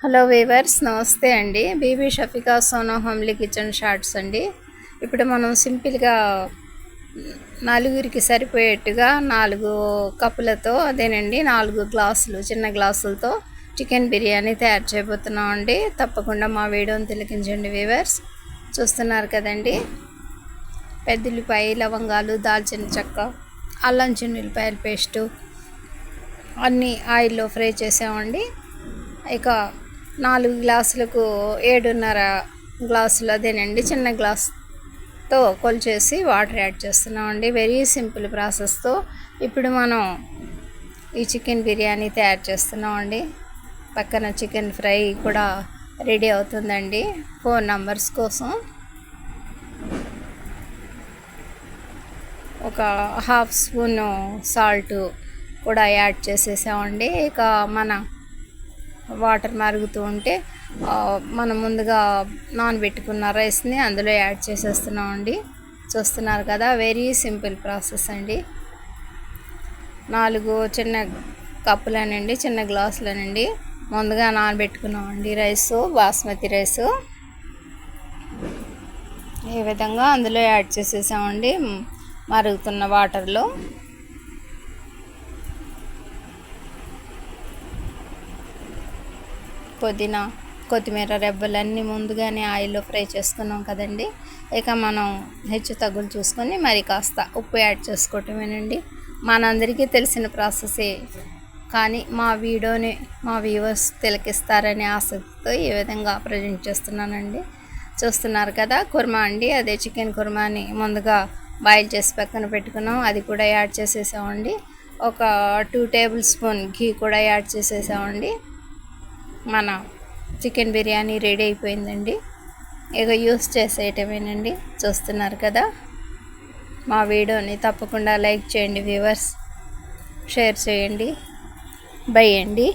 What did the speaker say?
Hello viewers, నమస్తే అండి. Bibi Shafika Sona homely kitchen shorts అండి. ఇప్పుడు మనం సింపుల్గా నలుగురికి సరిపోయేట్టుగా 4 కప్పులతో అదేనండి 4 గ్లాసులు చిన్న గ్లాసులతో చికెన్ బిర్యానీ తయారు చేయబోతున్నాం అండి. తప్పకుండా మా వీడియోని తిలకించండి వీవర్స్. చూస్తున్నారు కదండి, పెద్దల్లిపాయ, లవంగాలు, దాల్చిన చెక్క, అల్లం చిన్నుల్లిపాయల పేస్టు అన్నీ ఆయిల్లో ఫ్రై చేసామండి. ఇక 4 గ్లాసులకు 7.5 గ్లాసులు అదేనండి చిన్న గ్లాస్తో కొలిచేసి వాటర్ యాడ్ చేస్తున్నామండి. వెరీ సింపుల్ ప్రాసెస్తో ఇప్పుడు మనం ఈ చికెన్ బిర్యానీ తయారు చేస్తున్నామండి. పక్కన చికెన్ ఫ్రై కూడా రెడీ అవుతుందండి. 4 నంబర్స్ కోసం ఒక హాఫ్ స్పూను సాల్ట్ కూడా యాడ్ చేసేసామండి. ఇక మన వాటర్ మరుగుతూ ఉంటే మనం ముందుగా నానబెట్టుకున్న రైస్ని అందులో యాడ్ చేసేస్తున్నామండి. చూస్తున్నారు కదా, వెరీ సింపుల్ ప్రాసెస్ అండి. 4 చిన్న కప్పులనండి, చిన్న గ్లాసులనండి ముందుగా నానబెట్టుకున్నామండి రైసు, బాస్మతి రైసు. ఈ విధంగా అందులో యాడ్ చేసేసామండి మరుగుతున్న వాటర్లో. పుదీనా, కొత్తిమీర రెబ్బలన్నీ ముందుగానే ఆయిల్లో ఫ్రై చేసుకున్నాం కదండి. ఇక మనం హెచ్చు తగ్గులు చూసుకొని మరి కాస్త ఉప్పు యాడ్ చేసుకోవటమేనండి. మనందరికీ తెలిసిన ప్రాసెసే, కానీ మా వీడియోని మా వ్యూవర్స్ తిలకిస్తారనే ఆసక్తితో ఈ విధంగా ప్రజెంట్ చేస్తున్నానండి. చూస్తున్నారు కదా, కుర్మా అండి, అదే చికెన్ కుర్మాని ముందుగా బాయిల్ చేసి పక్కన పెట్టుకున్నాం. అది కూడా యాడ్ చేసేసామండి. ఒక 2 టేబుల్ స్పూన్ ఘీ కూడా యాడ్ చేసేసామండి. మన చికెన్ బిర్యానీ రెడీ అయిపోయిందండి. ఇక యూస్ చేసేయటమేనండి. చూస్తున్నారు కదా, మా వీడియోని తప్పకుండా లైక్ చేయండి వ్యూవర్స్, షేర్ చేయండి. బై అండి.